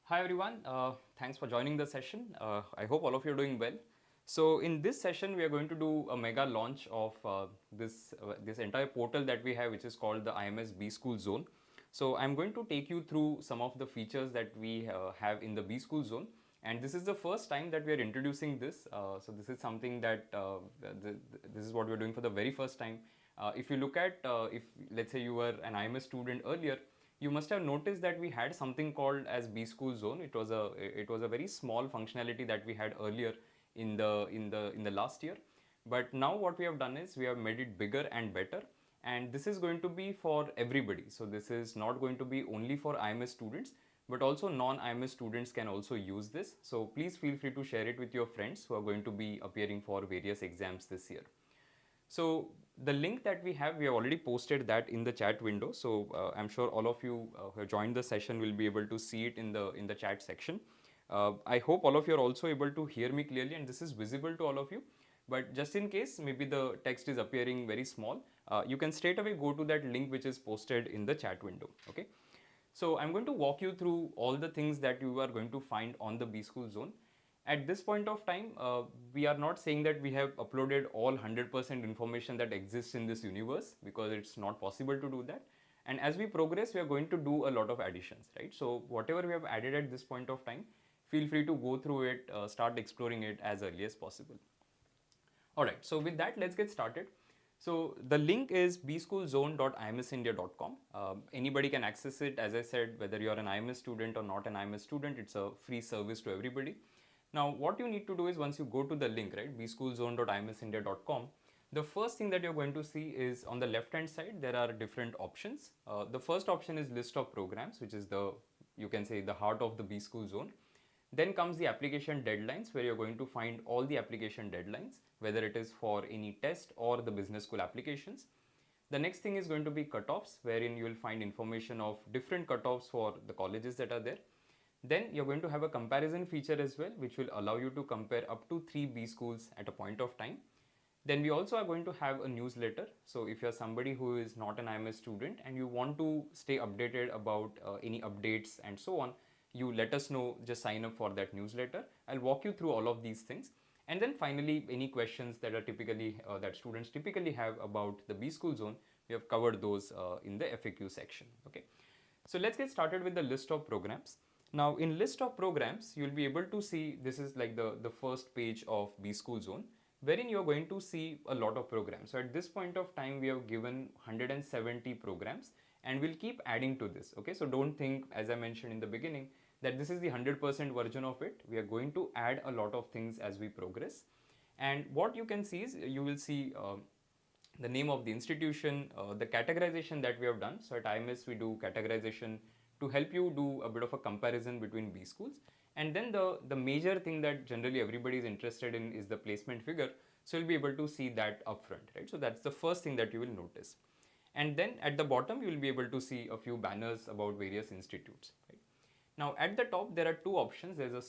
Hi everyone, thanks for joining the session. I hope all of you are doing well. So in this session, we are going to do a mega launch of this entire portal that we have, which is called the IMS B School Zone. So I'm going to take you through some of the features that we have in the B School Zone. And this is the first time that we are introducing this. So this is something that this is what we're doing for the very first time. If you look at, if let's say you were an IMS student earlier, you must have noticed that we had something called as B School Zone. It was a very small functionality that we had earlier in the last year. But now what we have done is we have made it bigger and better, and this is going to be for everybody. So this is not going to be only for IMS students, but also non-IMS students can also use this. So please feel free to share it with your friends who are going to be appearing for various exams this year. So the link that we have already posted that in the chat window. So I'm sure all of you who have joined the session will be able to see it in the chat section. I hope all of you are also able to hear me clearly and this is visible to all of you. But just in case maybe the text is appearing very small, you can straight away go to that link which is posted in the chat window. Okay. So I'm going to walk you through all the things that you are going to find on the B School Zone. At this point of time, we are not saying that we have uploaded all 100% information that exists in this universe, because it's not possible to do that. And as we progress, we are going to do a lot of additions, right? So whatever we have added at this point of time, feel free to go through it, start exploring it as early as possible. All right, so with that, let's get started. So the link is bschoolzone.imsindia.com. Anybody can access it. As I said, whether you're an IMS student or not an IMS student, it's a free service to everybody. Now, what you need to do is once you go to the link, right, bschoolzone.imsindia.com, the first thing that you're going to see is on the left hand side, there are different options. The first option is list of programs, which is you can say the heart of the B School Zone. Then comes the application deadlines, where you're going to find all the application deadlines, whether it is for any test or the business school applications. The next thing is going to be cutoffs, wherein you will find information of different cutoffs for the colleges that are there. Then you're going to have a comparison feature as well, which will allow you to compare up to 3 B schools at a point of time. Then we also are going to have a newsletter. So if you're somebody who is not an IMS student and you want to stay updated about any updates and so on, you let us know, just sign up for that newsletter. I'll walk you through all of these things. And then finally, any questions that are typically that students typically have about the B School Zone, we have covered those in the FAQ section. Okay. So let's get started with the list of programs. Now in list of programs, you'll be able to see, this is like the first page of B School Zone, wherein you're going to see a lot of programs. So at this point of time, we have given 170 programs and we'll keep adding to this. Okay, so don't think, as I mentioned in the beginning, that this is the 100% version of it. We are going to add a lot of things as we progress. And what you can see is, you will see the name of the institution, the categorization that we have done. So at IMS, we do categorization to help you do a bit of a comparison between B schools. And then the major thing that generally everybody is interested in is the placement figure. So you'll be able to see that upfront, right? So that's the first thing that you will notice. And then at the bottom, you will be able to see a few banners about various institutes, right? Now at the top, there are two options. There is a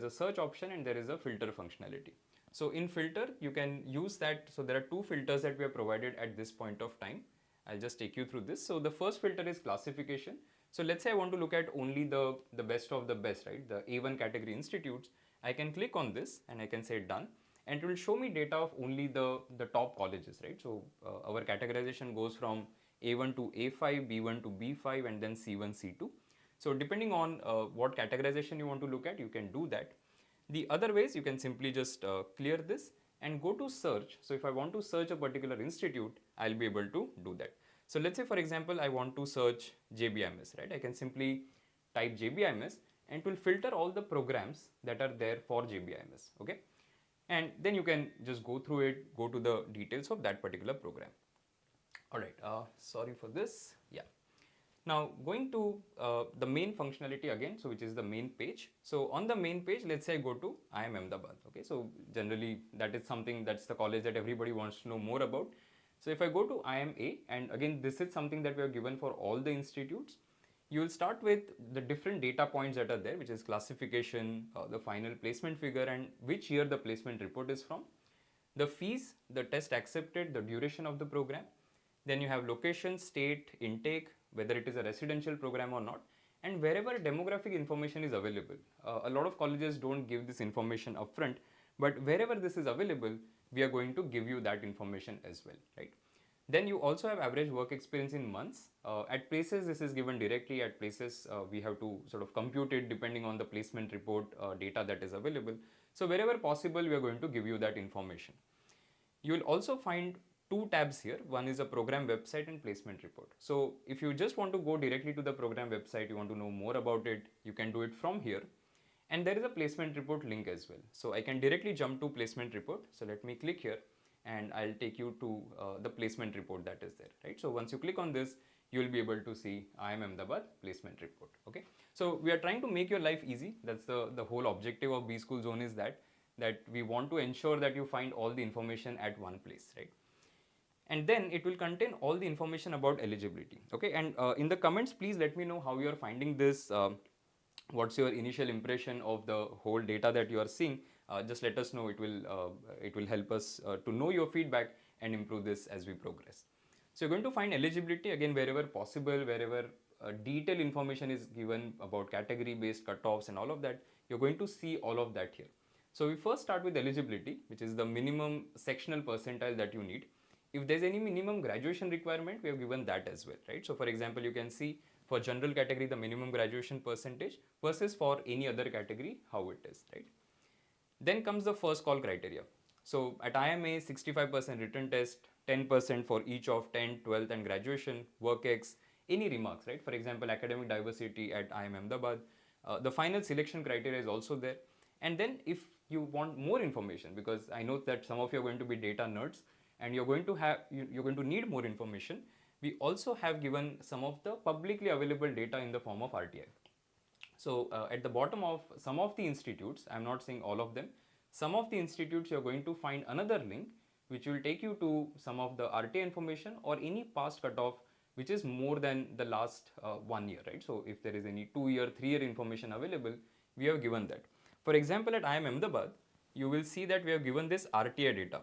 search option and there is a filter functionality. So in filter, you can use that. So there are two filters that we have provided at this point of time. I'll just take you through this. So the first filter is classification. So let's say I want to look at only the best of the best, right? The A1 category institutes. I can click on this and I can say done. And it will show me data of only the top colleges, right? So our categorization goes from A1 to A5, B1 to B5, and then C1, C2. So depending on what categorization you want to look at, you can do that. The other ways, you can simply just clear this and go to search. So if I want to search a particular institute, I'll be able to do that. So let's say, for example, I want to search JBIMS, right? I can simply type JBIMS and it will filter all the programs that are there for JBIMS, okay? And then you can just go through it, go to the details of that particular program. All right, sorry for this, yeah. Now going to the main functionality again, so which is the main page. So on the main page, let's say I go to IIM Ahmedabad. Okay, so generally that is something, that's the college that everybody wants to know more about. So if I go to IMA, and again this is something that we have given for all the institutes, you will start with the different data points that are there, which is classification, the final placement figure, and which year the placement report is from, the fees, the test accepted, the duration of the program. Then you have location, state, intake, whether it is a residential program or not, And wherever demographic information is available, a lot of colleges don't give this information upfront, but wherever this is available, we are going to give you that information as well, right? Then you also have average work experience in months. At places, this is given directly. At places, we have to sort of compute it depending on the placement report data that is available. So wherever possible, we are going to give you that information. You will also find two tabs here. One is a program website and placement report. So if you just want to go directly to the program website, you want to know more about it, you can do it from here. And there is a placement report link as well. So I can directly jump to placement report. So let me click here and I'll take you to the placement report that is there, right? So once you click on this, you will be able to see IIM Ahmedabad placement report, okay? So we are trying to make your life easy. That's the whole objective of B School Zone, is that we want to ensure that you find all the information at one place, right? And then it will contain all the information about eligibility, okay? And in the comments, please let me know how you are finding this. What's your initial impression of the whole data that you are seeing? Just let us know. It will help us to know your feedback and improve this as we progress. So you're going to find eligibility again wherever possible, wherever detailed information is given about category based cutoffs and all of that. You're going to see all of that here. So we first start with eligibility, which is the minimum sectional percentile that you need. If there's any minimum graduation requirement, we have given that as well, right? So for example, you can see for general category the minimum graduation percentage versus for any other category how it is, right? Then comes the first call criteria. So at IMA, 65% written test, 10% for each of 10th, 12th and graduation, WorkX, any remarks, right? For example, academic diversity at IIM Ahmedabad. The final selection criteria is also there. And then if you want more information, because I know that some of you are going to be data nerds and you're going to need more information, we also have given some of the publicly available data in the form of RTI. So at the bottom of some of the institutes, I'm not saying all of them, some of the institutes you're going to find another link which will take you to some of the RTI information or any past cutoff which is more than the last 1 year, right? So if there is any 2-year, 3-year information available, we have given that. For example, at IIM Ahmedabad, you will see that we have given this RTI data,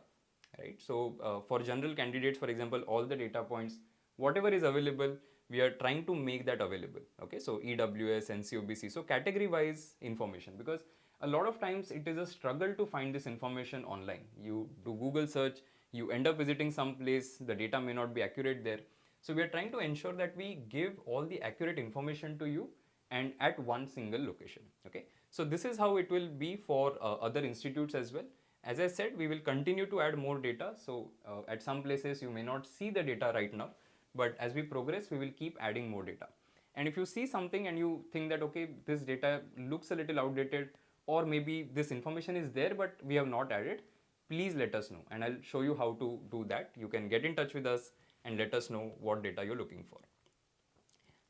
right? So for general candidates, for example, all the data points, whatever is available, we are trying to make that available, okay? So EWS, NCOBC, so category wise information, because a lot of times it is a struggle to find this information online. You do Google search, you end up visiting some place, the data may not be accurate there. So we are trying to ensure that we give all the accurate information to you and at one single location, okay? So this is how it will be for other institutes as well. As I said, we will continue to add more data. So at some places you may not see the data right now, but as we progress, we will keep adding more data. And if you see something and you think that, okay, this data looks a little outdated, or maybe this information is there, but we have not added, please let us know. And I'll show you how to do that. You can get in touch with us and let us know what data you're looking for.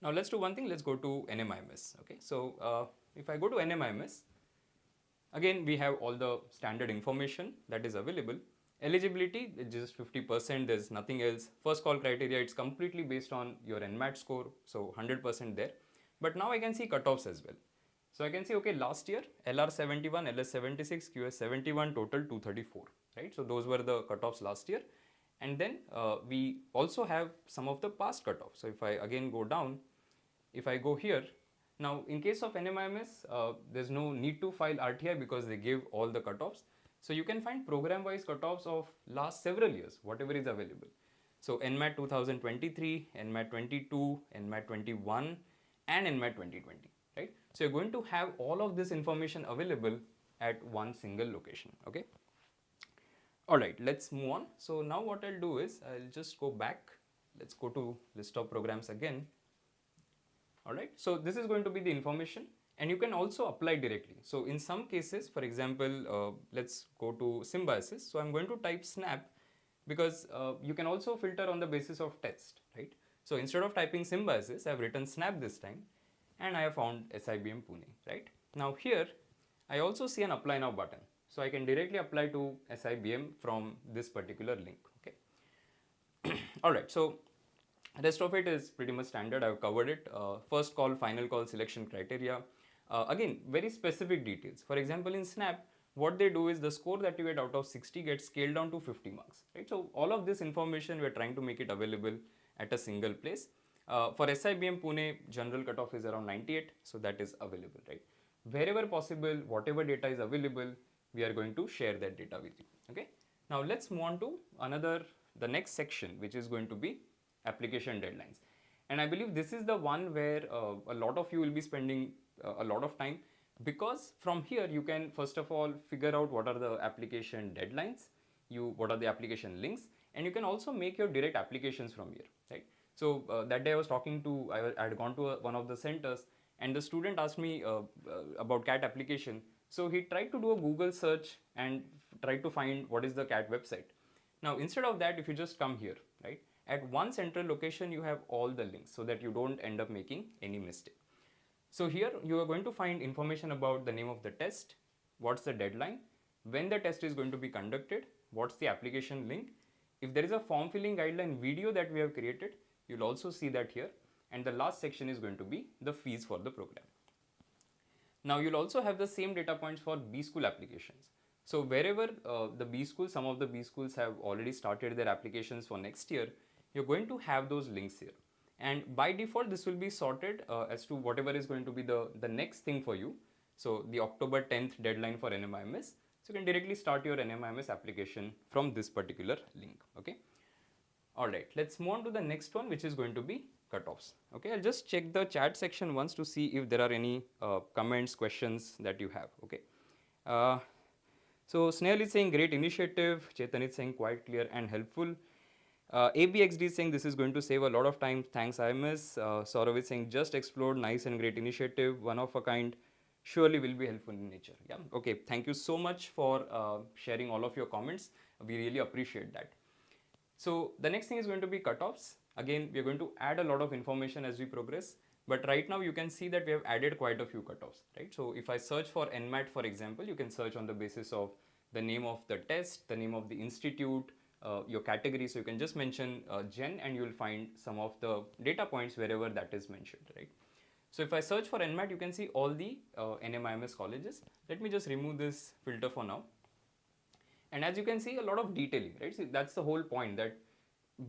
Now let's do one thing. Let's go to NMIMS. Okay, so if I go to NMIMS, again, we have all the standard information that is available. Eligibility is just 50%, there's nothing else. First call criteria, it's completely based on your NMAT score, so 100% there. But now I can see cutoffs as well. So I can see, okay, last year, LR 71, LS 76, QS 71, total 234, right? So those were the cutoffs last year. And then we also have some of the past cutoffs. So if I again go down, if I go here, now in case of NMIMS, there's no need to file RTI because they give all the cutoffs. So you can find program-wise cutoffs of last several years, whatever is available. So NMAT 2023, NMAT 22, NMAT 21, and NMAT 2020, right? So you're going to have all of this information available at one single location, okay? All right, let's move on. So now what I'll do is I'll just go back. Let's go to list of programs again. All right, so this is going to be the information. And you can also apply directly. So in some cases, for example, let's go to symbiosis. So I'm going to type SNAP because you can also filter on the basis of test, right? So instead of typing symbiosis, I've written SNAP this time and I have found SIBM Pune, right? Now here, I also see an apply now button. So I can directly apply to SIBM from this particular link, okay? All right, so rest of it is pretty much standard. I've covered it. First call, final call, selection criteria. Again, very specific details. For example, in SNAP, what they do is the score that you get out of 60 gets scaled down to 50 marks, right? So all of this information, we're trying to make it available at a single place. For SIBM Pune, general cutoff is around 98, so that is available, right? Wherever possible, whatever data is available, we are going to share that data with you, okay? Now let's move on to the next section, which is going to be application deadlines. And I believe this is the one where a lot of you will be spending a lot of time, because from here you can first of all figure out what are the application deadlines, what are the application links, and you can also make your direct applications from here, right? So that day I was talking to, I had gone to one of the centers, and the student asked me about CAT application. So he tried to do a Google search and tried to find what is the CAT website. Now instead of that, if you just come here, right, at one central location you have all the links so that you don't end up making any mistake. So here you are going to find information about the name of the test, what's the deadline, when the test is going to be conducted, what's the application link. If there is a form filling guideline video that we have created, you'll also see that here. And the last section is going to be the fees for the program. Now you'll also have the same data points for B school applications. So wherever the B schools, some of the B schools have already started their applications for next year, you're going to have those links here. And by default, this will be sorted as to whatever is going to be the next thing for you. So the October 10th deadline for NMIMS. So you can directly start your NMIMS application from this particular link, okay? All right, let's move on to the next one, which is going to be cutoffs. Okay, I'll just check the chat section once to see if there are any comments, questions that you have. Okay. So Snail is saying great initiative. Chetan is saying quite clear and helpful. ABXD is saying this is going to save a lot of time. Thanks, IMS. Saurav is saying just explored, nice and great initiative, one of a kind. Surely will be helpful in nature. Yeah. Okay. Thank you so much for sharing all of your comments. We really appreciate that. So the next thing is going to be cutoffs. Again, we are going to add a lot of information as we progress, but right now you can see that we have added quite a few cutoffs, right? So if I search for NMAT, for example, you can search on the basis of the name of the test, the name of the institute, your category. So you can just mention Gen and you will find some of the data points wherever that is mentioned, right? So if I search for NMAT, you can see all the NMIMS colleges. Let me just remove this filter for now. And as you can see, a lot of detailing, right? See, that's the whole point, that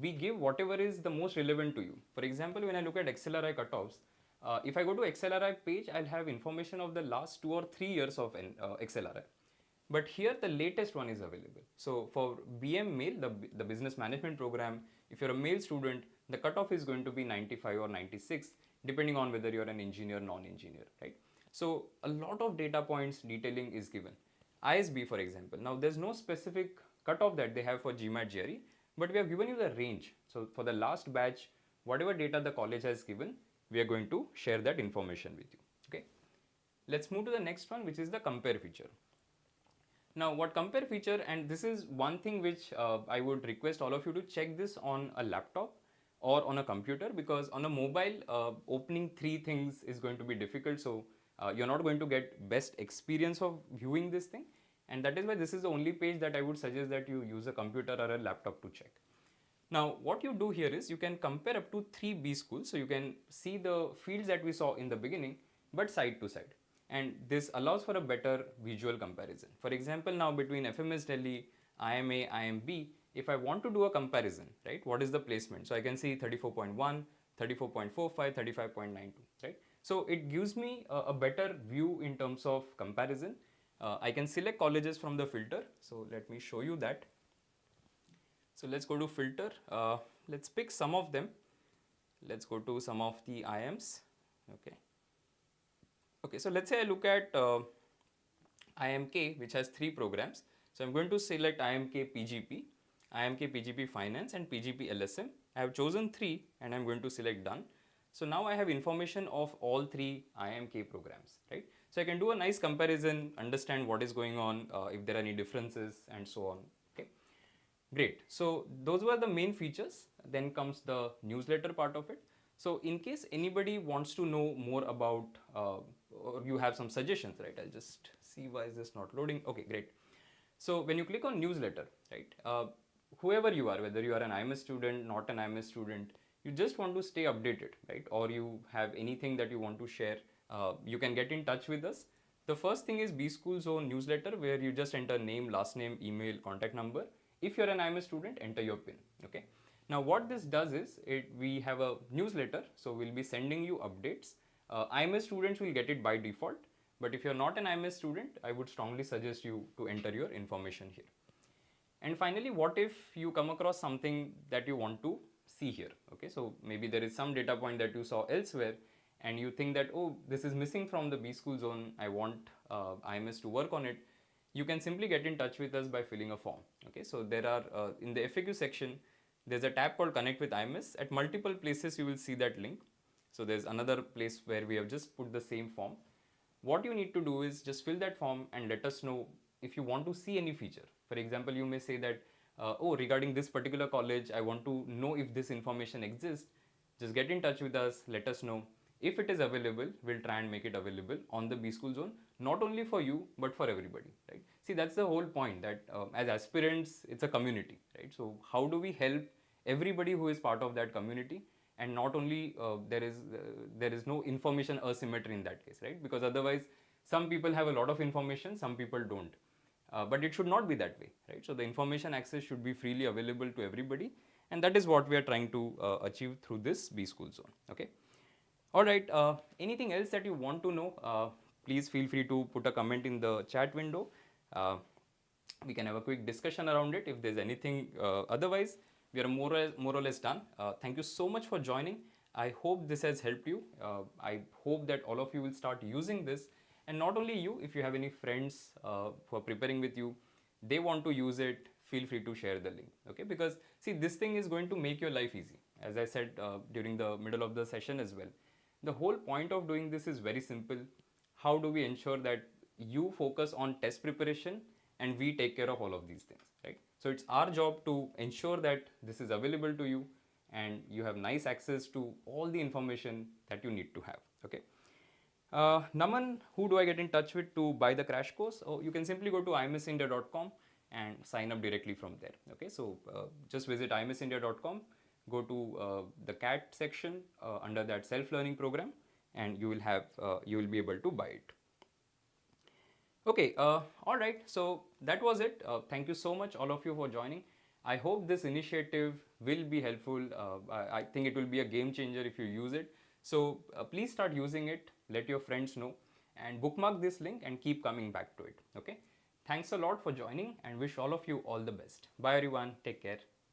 we give whatever is the most relevant to you. For example, when I look at XLRI cutoffs, if I go to XLRI page, I'll have information of the last 2 or 3 years of XLRI. But here the latest one is available. So for BM male, the business management program, if you're a male student, the cutoff is going to be 95 or 96, depending on whether you're an engineer, non-engineer, right? So a lot of data points detailing is given. ISB, for example, now there's no specific cutoff that they have for GMAT GRE, but we have given you the range. So for the last batch, whatever data the college has given, we are going to share that information with you, okay? Let's move to the next one, which is the compare feature. Now what compare feature, and this is one thing which I would request all of you to check this on a laptop or on a computer, because on a mobile, opening 3 things is going to be difficult. So you're not going to get best experience of viewing this thing. And that is why this is the only page that I would suggest that you use a computer or a laptop to check. Now, what you do here is you can compare up to 3 B schools. So you can see the fields that we saw in the beginning, but side to side. And this allows for a better visual comparison. For example, now between FMS Delhi, IMA, IMB, if I want to do a comparison, right, what is the placement? So I can see 34.1, 34.45, 35.92, right? So it gives me a better view in terms of comparison. I can select colleges from the filter. So let me show you that. So let's go to filter. Let's pick some of them. Let's go to some of the IMs. Okay. Okay, so let's say I look at IMK, which has 3 programs. So I'm going to select IMK PGP, IMK PGP Finance, and PGP LSM. I have chosen 3 and I'm going to select done. So now I have information of all 3 IMK programs, right? So I can do a nice comparison, understand what is going on, if there are any differences and so on, okay? Great, so those were the main features. Then comes the newsletter part of it. So in case anybody wants to know more about, or you have some suggestions, right? I'll just see why is this not loading. Okay, great. So when you click on newsletter, right? Whoever you are, whether you are an IMS student, not an IMS student, you just want to stay updated, right? Or you have anything that you want to share, you can get in touch with us. The first thing is B School Zone newsletter, where you just enter name, last name, email, contact number. If you're an IMS student, enter your PIN, okay? Now what this does is, we have a newsletter, so we'll be sending you updates. IMS students will get it by default, but if you're not an IMS student, I would strongly suggest you to enter your information here. And finally, what if you come across something that you want to see here? Okay, so maybe there is some data point that you saw elsewhere and you think that, oh, this is missing from the B school zone, I want IMS to work on it. You can simply get in touch with us by filling a form. Okay, so there are in the FAQ section, there's a tab called Connect with IMS. At multiple places you will see that link. So there's another place where we have just put the same form. What you need to do is just fill that form and let us know if you want to see any feature. For example, you may say that, oh, regarding this particular college, I want to know if this information exists. Just get in touch with us, let us know. If it is available, we'll try and make it available on the B school zone, not only for you, but for everybody, right? See, that's the whole point, that as aspirants, it's a community, right? So how do we help everybody who is part of that community? And not only there is no information asymmetry in that case, right? Because otherwise some people have a lot of information, some people don't. But it should not be that way, right? So the information access should be freely available to everybody, and that is what we are trying to achieve through this B school zone. Okay. All right. Anything else that you want to know? Please feel free to put a comment in the chat window. We can have a quick discussion around it if there's anything. Otherwise, we are more or less done. Thank you so much for joining. I hope this has helped you. I hope that all of you will start using this. And not only you, if you have any friends who are preparing with you, they want to use it, feel free to share the link. Okay, because see, this thing is going to make your life easy. As I said during the middle of the session as well. The whole point of doing this is very simple. How do we ensure that you focus on test preparation and we take care of all of these things, right? So it's our job to ensure that this is available to you and you have nice access to all the information that you need to have. Okay. Naman, who do I get in touch with to buy the crash course? Oh, you can simply go to imsindia.com and sign up directly from there. Okay, so just visit imsindia.com, go to the CAT section under that self-learning program, and you will be able to buy it. Okay, all right, so that was it. Thank you so much, all of you, for joining. I hope this initiative will be helpful. I think it will be a game changer if you use it. So please start using it, let your friends know, and bookmark this link and keep coming back to it. Okay, thanks a lot for joining and wish all of you all the best. Bye everyone, take care.